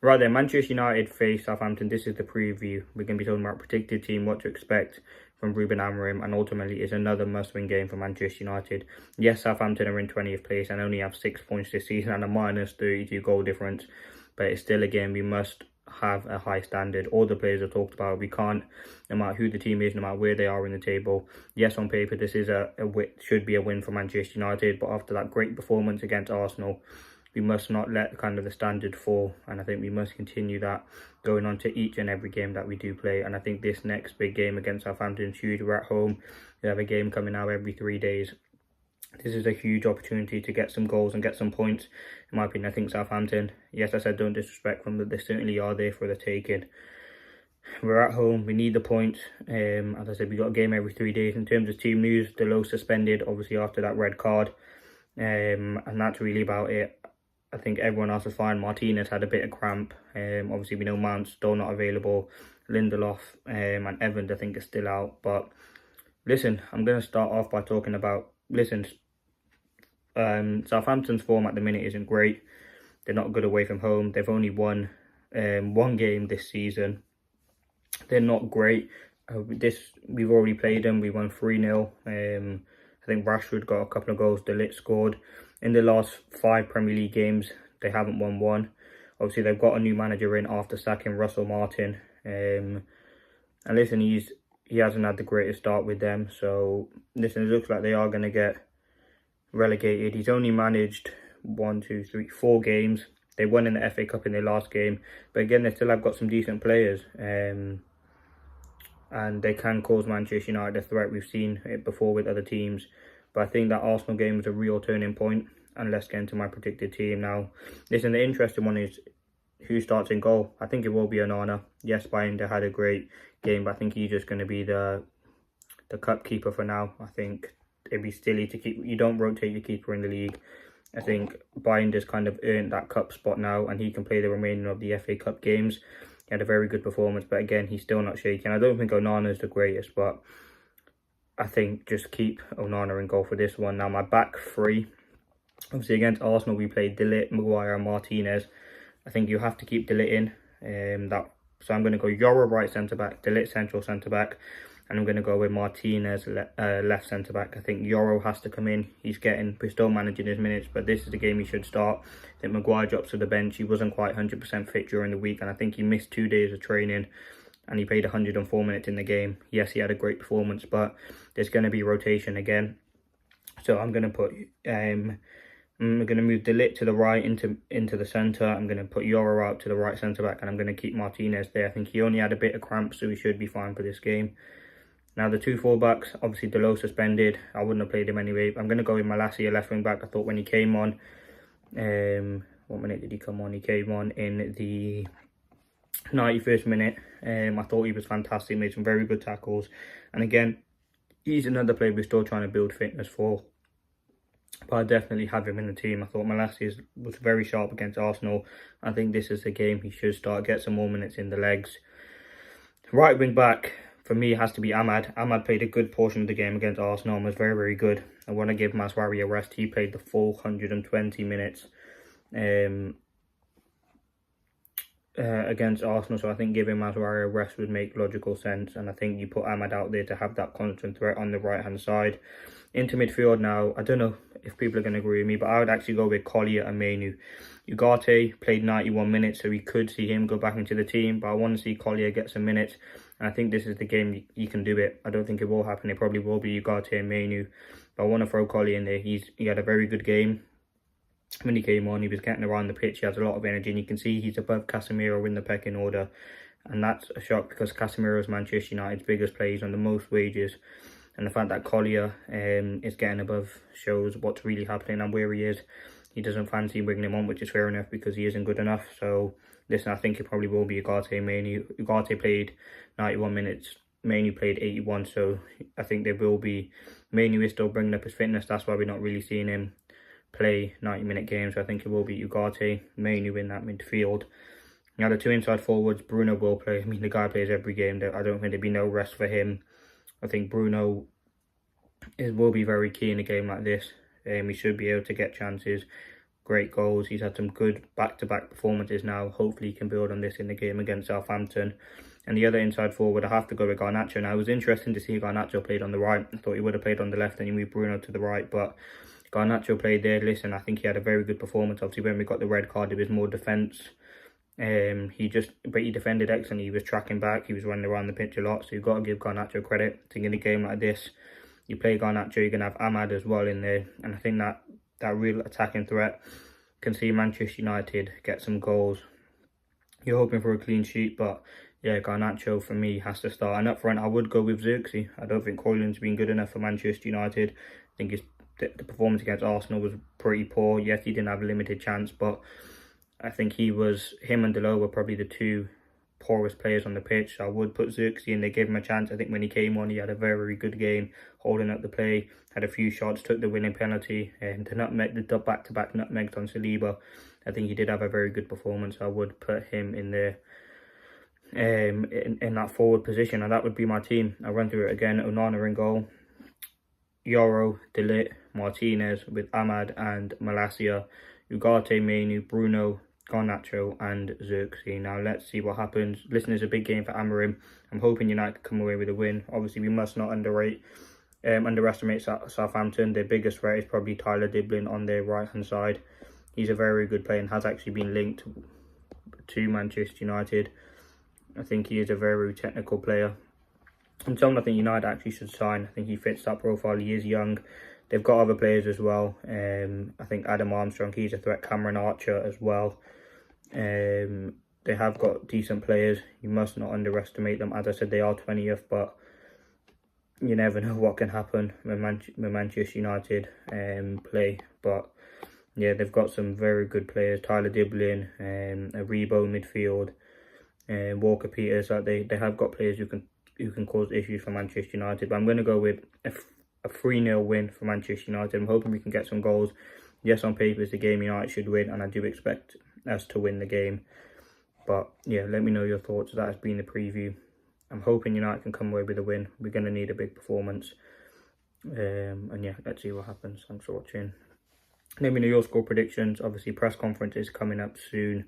Right then, Manchester United face Southampton. This is the preview. We're going to be talking about predicted team, what to expect from Ruben Amorim, and ultimately it's another must-win game for Manchester United. Yes, Southampton are in 20th place and only have 6 points this season and a minus 32 goal difference, but it's still a game we must have a high standard. All the players have talked about, we can't, no matter who the team is, no matter where they are in the table. Yes, on paper this is should be a win for Manchester United, but after that great performance against Arsenal, we must not let kind of the standard fall, and I think we must continue that going on to each and every game that we do play. And I think this next big game against Southampton is huge. We're at home, we have a game coming out every 3 days. This is a huge opportunity to get some goals and get some points. In my opinion, I think Southampton, yes, I said don't disrespect them, but they certainly are there for the taking. We're at home, we need the points. As I said, we got a game every 3 days. In terms of team news, Delo suspended, obviously after that red card. And that's really about it. I think everyone else is fine. Martinez had a bit of cramp. Obviously, we know Mount's still not available. Lindelof and Evans, I think, are still out. But listen, I'm going to start off by talking about, Southampton's form at the minute isn't great. They're not good away from home. They've only won one game this season. They're not great. We've already played them. We won 3-0. I think Rashford got a couple of goals. De Ligt scored. In the last 5 Premier League games, they haven't won one. Obviously, they've got a new manager in after sacking Russell Martin. And listen, he hasn't had the greatest start with them. So, listen, it looks like they are going to get relegated. He's only managed 4 games. They won in the FA Cup in their last game. But again, they still have got some decent players. And they can cause Manchester United a threat. We've seen it before with other teams. But I think that Arsenal game was a real turning point. And let's get into my predicted team now. Listen, the interesting one is who starts in goal. I think it will be Onana. Yes, Bayindir had a great game, but I think he's just going to be the cup keeper for now. I think it'd be silly to keep... You don't rotate your keeper in the league. I think Bayindir's kind of earned that cup spot now, and he can play the remaining of the FA Cup games. He had a very good performance, but again, he's still not shaking. I don't think Onana is the greatest, but I think just keep Onana in goal for this one. Now, my back three. Obviously, against Arsenal, we played De Ligt, Maguire and Martinez. I think you have to keep De Ligt in. So I'm going to go Yoro right centre-back, De Ligt central centre-back. And I'm going to go with Martinez left centre-back. I think Yoro has to come in. We're still managing his minutes, but this is the game he should start. I think Maguire drops to the bench. He wasn't quite 100% fit during the week, and I think he missed 2 days of training. And he played 104 minutes in the game. Yes, he had a great performance, but there's going to be rotation again. So I'm going to put, I'm going to move De Ligt to the right into the centre. I'm going to put Yoro out to the right centre back, and I'm going to keep Martinez there. I think he only had a bit of cramp, so he should be fine for this game. Now the 2 full-backs, obviously Delo suspended. I wouldn't have played him anyway. I'm going to go with Malacia left wing back. I thought when he came on, what minute did he come on? He came on in the 91st minute. I thought he was fantastic, made some very good tackles. And again, he's another player we're still trying to build fitness for. But I definitely have him in the team. I thought Malacia was very sharp against Arsenal. I think this is the game he should start, get some more minutes in the legs. Right wing back, for me, it has to be Ahmad. Ahmad played a good portion of the game against Arsenal and was very, very good. I want to give Maswari a rest. He played the full 120 minutes. Against Arsenal, so I think giving Maswari a rest would make logical sense, and I think you put Ahmad out there to have that constant threat on the right hand side. Into midfield now, I don't know if people are going to agree with me, but I would actually go with Collier and Mainu. Ugarte played 91 minutes, so we could see him go back into the team, but I want to see Collier get some minutes, and I think this is the game you can do it. I don't think it will happen. It probably will be Ugarte and Mainu, but I want to throw Collier in there. He had a very good game. When he came on, he was getting around the pitch. He has a lot of energy, and you can see he's above Casemiro in the pecking order. And that's a shock because Casemiro is Manchester United's biggest player. He's on the most wages. And the fact that Collier is getting above shows what's really happening and where he is. He doesn't fancy bringing him on, which is fair enough because he isn't good enough. So, listen, I think it probably will be Ugarte and Mainu. Ugarte played 91 minutes. Mainu played 81. So, I think there will be... Mainu is still bringing up his fitness. That's why we're not really seeing him play 90-minute games. So I think it will be Ugarte, Mainu in that midfield. Now the 2 inside forwards, Bruno will play. I mean, the guy plays every game. I don't think there'll be no rest for him. I think Bruno will be very key in a game like this. He should be able to get chances. great goals. He's had some good back-to-back performances now. Hopefully he can build on this in the game against Southampton. And the other inside forward, I have to go with Garnacho. Now, it was interesting to see Garnacho played on the right. I thought he would have played on the left and he moved Bruno to the right, but Garnacho played there. Listen, I think he had a very good performance. Obviously, when we got the red card, it was more defence. But he defended excellently. He was tracking back. He was running around the pitch a lot. So you've got to give Garnacho credit. I think in a game like this, you play Garnacho, you're going to have Ahmad as well in there. And I think that real attacking threat can see Manchester United get some goals. You're hoping for a clean sheet, but yeah, Garnacho for me has to start. And up front, I would go with Xerxes. I don't think Højlund's been good enough for Manchester United. I think the performance against Arsenal was pretty poor. Yes, he didn't have a limited chance, but I think him and Delo were probably the two poorest players on the pitch. So I would put Xerxes in. They gave him a chance. I think when he came on, he had a very good game, holding up the play, had a few shots, took the winning penalty, and the back-to-back nutmegs on Saliba. I think he did have a very good performance. I would put him in there, in that forward position, and that would be my team. I'll run through it again. Onana in goal, Yoro, De Ligt, Martinez with Ahmad and Malacia, Ugarte, Menu, Bruno, Garnacho and Xerxes. Now let's see what happens. Listen, it's a big game for Amorim. I'm hoping United come away with a win. Obviously, we must not underestimate Southampton. Their biggest threat is probably Tyler Diblin on their right-hand side. He's a very good player and has actually been linked to Manchester United. I think he is a very technical player. And someone I think United actually should sign. I think he fits that profile. He is young. They've got other players as well. I think Adam Armstrong, he's a threat. Cameron Archer as well. They have got decent players. You must not underestimate them. As I said, they are 20th, but you never know what can happen when Manchester United play. But yeah, they've got some very good players. Tyler Diblin, Aribo midfield, Walker Peters. They have got players who can cause issues for Manchester United. But I'm going to go with a 3-0 win for Manchester United. I'm hoping we can get some goals. Yes, on paper it's a game United should win, and I do expect us to win the game. But yeah, let me know your thoughts. That has been the preview. I'm hoping United can come away with a win. We're going to need a big performance. And yeah, let's see what happens. Thanks for watching. Let me know your score predictions. Obviously, press conference is coming up soon.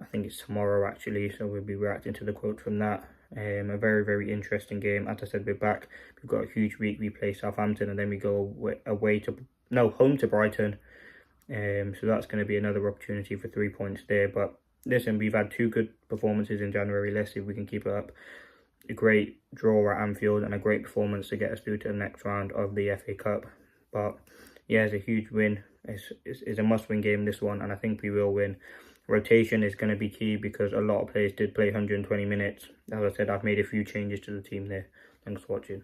I think it's tomorrow actually, so we'll be reacting to the quotes from that. A very interesting game. As I said, we're back. We've got a huge week. We play Southampton and then we go home to Brighton. So that's going to be another opportunity for 3 points there. But listen, we've had 2 good performances in January. Let's see if we can keep it up. A great draw at Anfield and a great performance to get us through to the next round of the FA Cup. But yeah, it's a huge win. It's a must-win game, this one, and I think we will win. Rotation is going to be key because a lot of players did play 120 minutes. As I said, I've made a few changes to the team there. Thanks for watching.